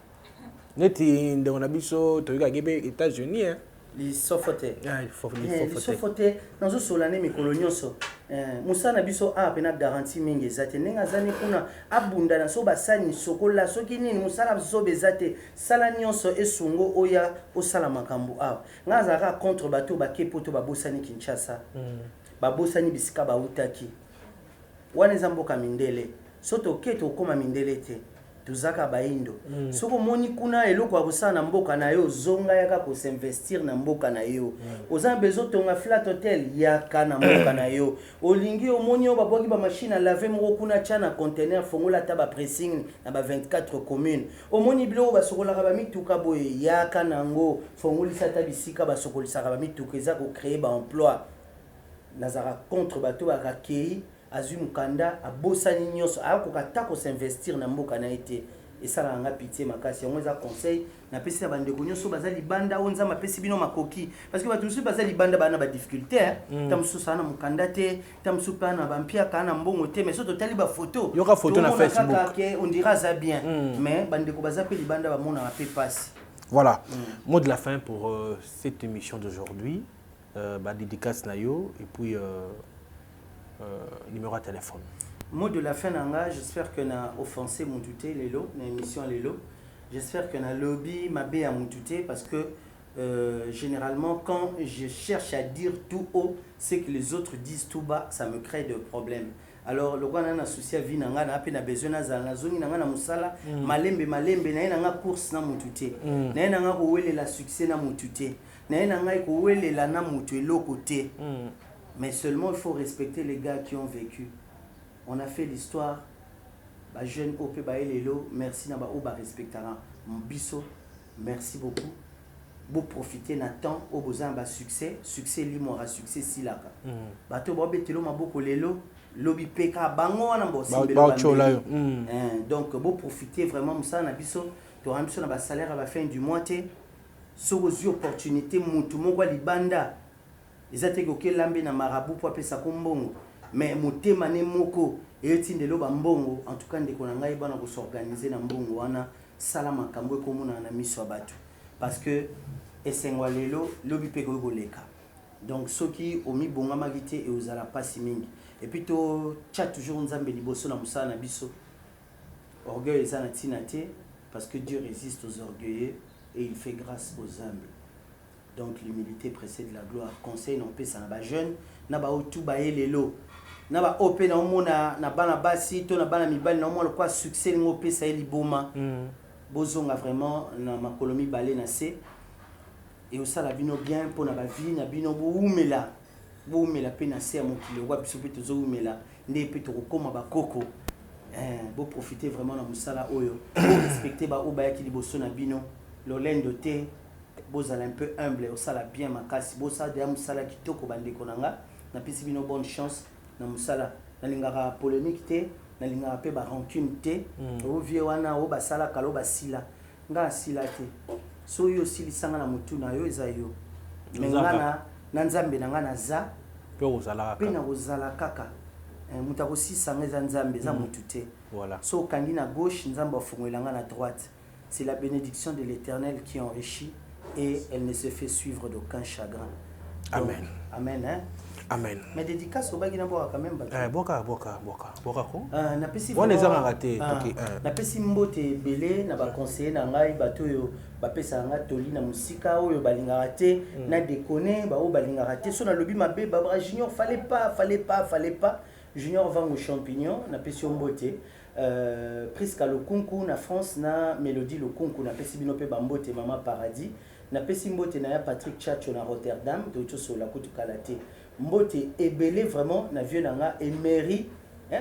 neti ndo na biso to yoka gebe États-Unis hein les sofote les sofote nazo solane mikolo nyonso musa na biso a pena garantie mingi ezate nenga zani kuna abunda na so basani sokola soki nini musala biso bezate sala nyonso esungo oya osala makambo a ngazaka contre bato bakepoto babosani Kinshasa babosani bisika bautaki wana zamboka mindele soto keto koma mindele te tozaka baindo soko moni kuna eloko akosala na mboka na yo zonga yaka kosinvestir na mboka na yo oza bezo tonga flat hotel yaka na mboka na yo olingi omoni yo babwaki bamachine alave moko kuna tia na conteneur fongola ata bapressing na ba 24 commune omoni biloko basokolaka bamituka boye yaka nango fongolisa ata bisika basokolisaka bamituka eza kocreye baemploi nazaka contre bato bakakei azwi mukanda abosani nyonso akoka ta kosinvestir na mboka na ye te esalaka nga pitié makasi yango eza conseil napesi na bandeko nyonso baza libanda oyo nzambe apesi bino makoki parce que bato mosusu baza libanda bana badifficulté ta mosusu ana mokanda te ta mosusu mpe ana bampiaka ana mbongo te mais so totali bafoto yoka photo na Facebook on dira aza bien mais bandeko baza mpe libanda bamonaka mpe pasi. Voilà, mot de la fin pour cette émission d'aujourd'hui, dédicace Nayo et puis numéro de téléphone. Mot de la fin nanga, j'espère que na offensé mon touté lelo, na émission lelo. J'espère que na lobby m'a bé à mon touté parce que généralement quand je cherche à dire tout haut, c'est que les autres disent tout bas, ça me crée des problèmes. Alors le roi na souci à vie nanga na pe na besoin na za na zoni nanga na musala malembe na nanga course na mututé na nanga ko wele la succès na mututé na nanga ko wele la na mutu eloko te mais seulement il faut respecter les gars qui ont vécu. On a fait l'histoire ba jeune OP ba elelo merci na ba o ba respectera biso merci beaucoup. Bo profiter na temps au besoin ba succès limora succès silaka bato bo betelo maboko lelo lobby peka bango wana donc bo profiter vraiment musa na biso to rambiso na ba salaire à la fin du mois té so aux opportunités mutu moko libanda ezate ko kelambe na marabu po pesa ko mbongo mais motema ne moko etindelo ba mbongo en tout cas ndeko na ngai bana ko s'organiser na mbongo wana sala makambo ko mona na miso bato parce que esengwa lelo lobby peka ko leka donc ceux qui ont mis bonga magité et aux ala pas mingi et puis to chat toujours nzambe liboso na musala na biso orgueil ezana tinate parce que Dieu résiste aux orgueilleux et il fait grâce aux humbles. Donc l'humilité précède la gloire. Conseil non pe ça na ba jeune na ba otu ba elelo na ba op na mona na bana basi to na bana mibali na mona quoi succès ngo pe ça eliboma bozonga vraiment na makolomi balé na se et aussi la bino bien pour na ba vie na bino boumela boumela pe na se à mon kilo wa biso pe tozo boumela ndé pe to koma ba koko bo profiter vraiment na musala oyo respecter ba oba ki liboso na bino lolendo te bozala un peu humble au sala bien makasi bosala de musala kitoko bandeko nanga na pesi bino bonne chance na musala na lingara polémique te na lingara pe ba rancune te o vie wana o basala kalo basila nga sila te so yo silisanga na mutu na yo eza yo mengana na nzambe nanga na za pe ozala pe na ozala kaka muta ko sisanga za nzambe za mutu te voilà so kangi na gauche nzambe ofungwelanga na droite. C'est la bénédiction de l'Éternel qui enrichit et elle ne se fait suivre d'aucun chagrin. Donc, amen. Amen, hein? Amen. Mais dédicace au bagina boka quand même. Boka ko. Na pesi bon les a raté. Na pesi mbote belé na ba conseiller na ngai bato yo ba pesa nga toli na musika oyo balinga raté na déconner ba o balinga raté so na lobi mabe ba junior fallait pas junior vend au champignon na pesi mbote. Prisca le concours na France na Mélodie le concours na pesi bino pe bambote mama paradis na pesi mbote na ya Patrick Chacho na Rotterdam de tout la kutu kalate mbote ebelé vraiment na vieux nanga Emery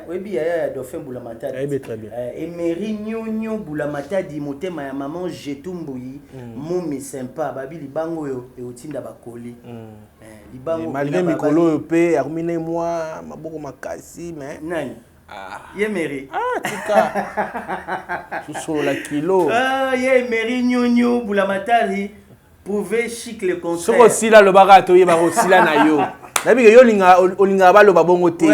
webi ya Dauphin Boulamata très bien Emery nyonyo Boulamata motema ya maman Jetumbuyi momi sympa babi libango yo e otinda bakoli libango malgré mikolo pe armine moi maboko makasi mais nani Yemery tika sous la kilo Yemery nyonyo Boulamatari prouver chic le contraire soko aussi là le barato yeba aussi là na yo nabi que yo linga ba lo babongo te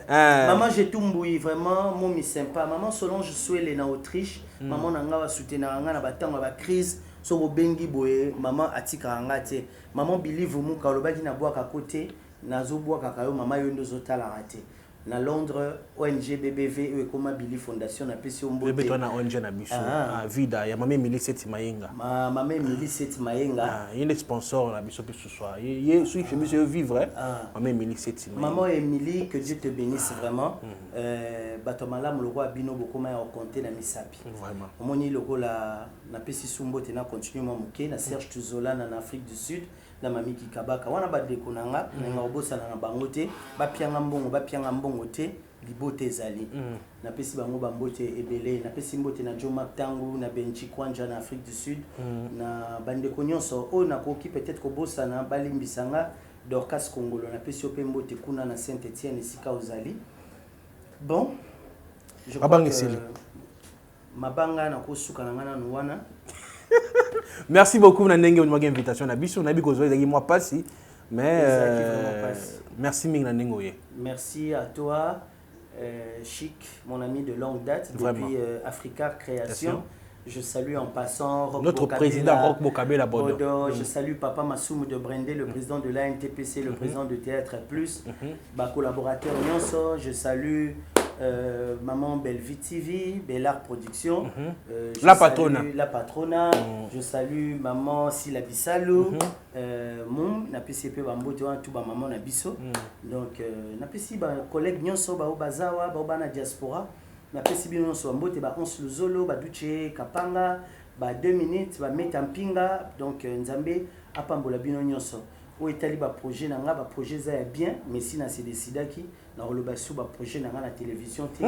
maman Jetumbuyi vraiment momi sympa maman Solange Souele na Autriche maman nanga wa soutenir nga na batango ba crise so bengi boye maman atika nga te maman believe mu ka lo baki na bwaka côté nazo bwaka kayo maman yo ndo zotala raté na Londres ONG BBV et comme Billy Fondation na pesi ombote bébé toi na ONG na biso vida ya mama Emily Seti Mayenga mama Emily Seti Mayenga il est sponsor na biso pe ce soir il suis chez monsieur vivre mama Emily Seti Mayenga maman Emily que Dieu te bénisse vraiment bato malamu loko abino bokoma ya compter na misapi vraiment omoni loko la na pesi sombote na continuer mo muke na Serge Tuzola na Afrique du Sud na mami Kikabaka wana badeko nanga nga obosana na bango te bapianga mbongo te libote ezali na pesi bango bambote ebele na pesi mbote na Joma Tangu na Benji Kwanja na Afrique du Sud na bandeko nyonso o na koki peut-être kobosana balimbisanga Dorcas Congolo na pesi ope mbote kuna na Saint-Étienne esika ozali bon je crois que mabanga na kosuka na ngana wana. Merci beaucoup na ndenge on invitation na biso na biko zoyi moi passi mais merci ming na ndenge. Merci à toi Chic, mon ami de longue date depuis Africa Création. Je salue en passant notre président Roch Bokabela Bodo. Je salue Papa Massoum de Brendé, le président de l'ANTPC, le président de Théâtre Plus, ma collaborateur Nyonso. Je salue Maman Bellevue TV, Bellard Production, la Patrona. La Patrona. Je salue Maman Sila Bissalo, Moum, na PCP Bambote tout ba maman na biso. Donc na PCP ba collègue Nyonso ba Bazawa, ba na diaspora. Na pesi bino so mbote ba 11 luzolo ba duche kapanga ba 2 minutes ba metampinga donc nzambe apambola bino nyonso o etali ba projet na nga ba projet za ya bien mais si na se décidaki na roloba su ba projet na nga na télévision te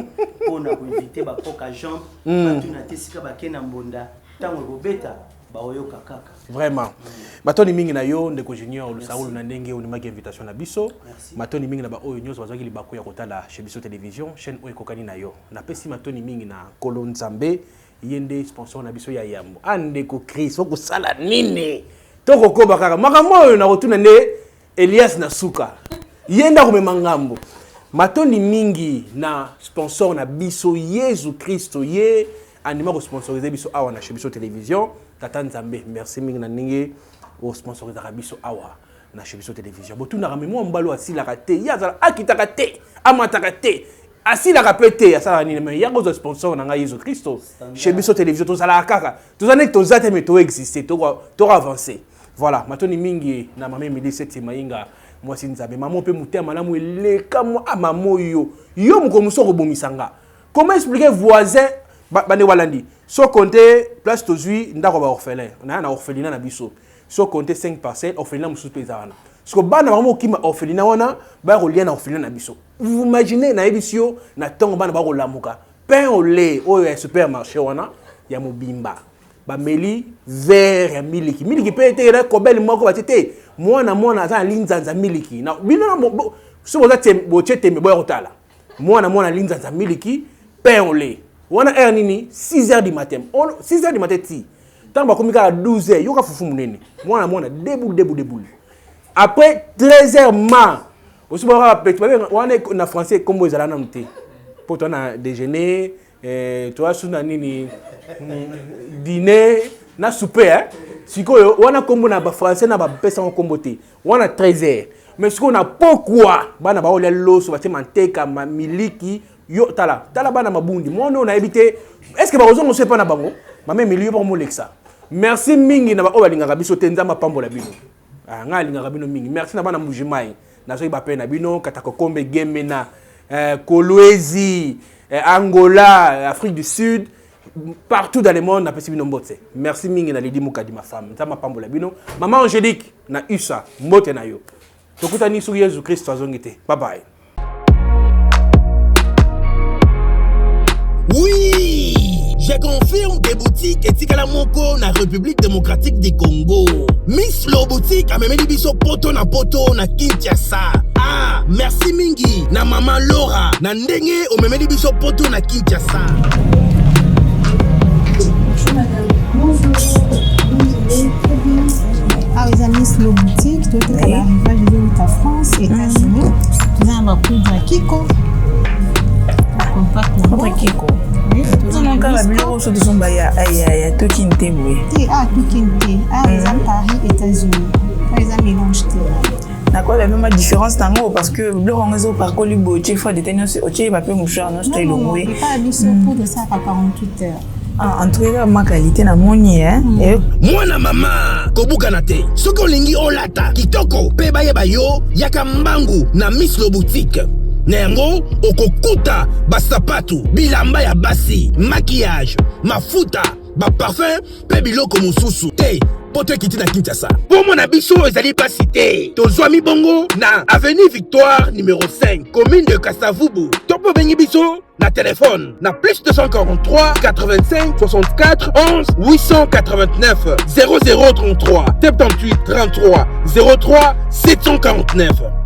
pona ko inviter ba koka jambe ba tuna tesika ba kena mbonda tango bobeta ba oyoka kaka vraiment matoni mingi na yo ndeko junior le saoul na ndenge on maki invitation na biso matoni mingi na ba oyo nyonso bazaki libako ya kotala chez biso télévision chaîne oyo kokani na yo na pesi matoni mingi na Kolonzambe yende sponsor na biso ya yambo andeko Chris oko sala nini toko koba kaka makambo oyo na rotuna nde Elias na suka yenda komema ngambo matoni mingi na sponsor na biso Yesu Kristo ye anima ko sponsoriser biso awa na chez biso télévision Tata Nzambe merci mingi na ndenge o sponsoriser biso awa na chez biso télévision botuna ka memo mbalo asila ka te yazala akitaka te amataka te asila ka pete asala nini mais ya ko sponsor na nga Yesu Kristo chez biso télévision to sala kaka to zane to zate mais to exister to avancer voilà matoni mingi na mama Emily Seti Mayenga moi si Nzambe maman pe mutema na mu eleka mo amamo yo moko muso ko bomisanga comment expliquer voisin bande walandi so compter place tozui ndako ba orphelin na orphelinat na biso so compter 5 parcelles orphelinat mususu pezana parce que bana vraiment okima orphelinat wana ba ko lien na orphelinat na biso vous imaginez na ebisio na tongo bana ba ko lamuka pain au lait au supermarché wana ya mobimba ba meli vert ya miliki pe te kobel moko batete mwana aza linzanza miliki na bino na so boza bochete me boya kotala mwana linzanza miliki pain au lait wana heure nini 6h du matin 6h du matin ti tant ba komika 12h yoka fufu munene mwana debout après 13h ma aussi ba petit wana na français comme ezala na mté pour toi na déjeuner toi suna nini dîner na souper hein sikoyo wana kombo na ba français na ba pesa kombo te wana 13h mais sikoyo na pourquoi bana ba olia loso ba te manteka ma miliki yo tala bana mabundi mono na ebité est-ce que ba ozongo se pa na bango mame milieu pour mo lexa merci mingi na ba o balingaka biso te nzamba pambola bino nga lingaka bino mingi merci na bana mujimai na so ba pe na bino katako kombe game na Kolwezi Angola Afrique du Sud partout dans le monde na pesi bino mbote merci mingi na Lidi Mukadi ma femme nzamba pambola bino maman Angélique na USA mbote na yo tokutani sur Yesu Christ azongite bye bye. Oui, je confirme des boutiques etikala moko na République démocratique du Congo. Miss Lo boutique a memeli biso poto na Kinshasa. Ah, merci mingi na maman Laura na ndenge o memeli biso poto na Kinshasa. Bonjour madame. Bonjour. Ah, les amis, Miss Lo boutique, tout est à l'arrivage de la France, États-Unis. Nous avons un produit à Kiko. Contre Kiko. Non, quand la bureau sur son baya, aïe, Tokinte, oui. Ah, Tokinte. Ah, les amis Paris, États-Unis. Les amis mélange. D'accord, la même différence tango parce que le rangezo par colibo, tu fois de tenir sur oche, papier mouchoir, non, c'est long. Oui, pas habitué pour de ça à 48 heures. En tout cas, ma qualité na moni, hein. Mwana mama, kobukana te. Soki olingi olata, kitoko, pe bayeba yo, yaka mbangu na Miss Lo Boutique. Na yango, okokuta basapatu, bilamba ya basi, maquillage, mafuta, ba parfum, pe biloko mosusu. Te, poto kiti na Kinshasa. Pour mon abisso, ezali pas cité. Tozwami bongo na avenue Victoire numéro 5, commune de Kasavubu. Topo bengi biso na téléphone na plus 243 85 64 11 889 0033 78 33 03 749.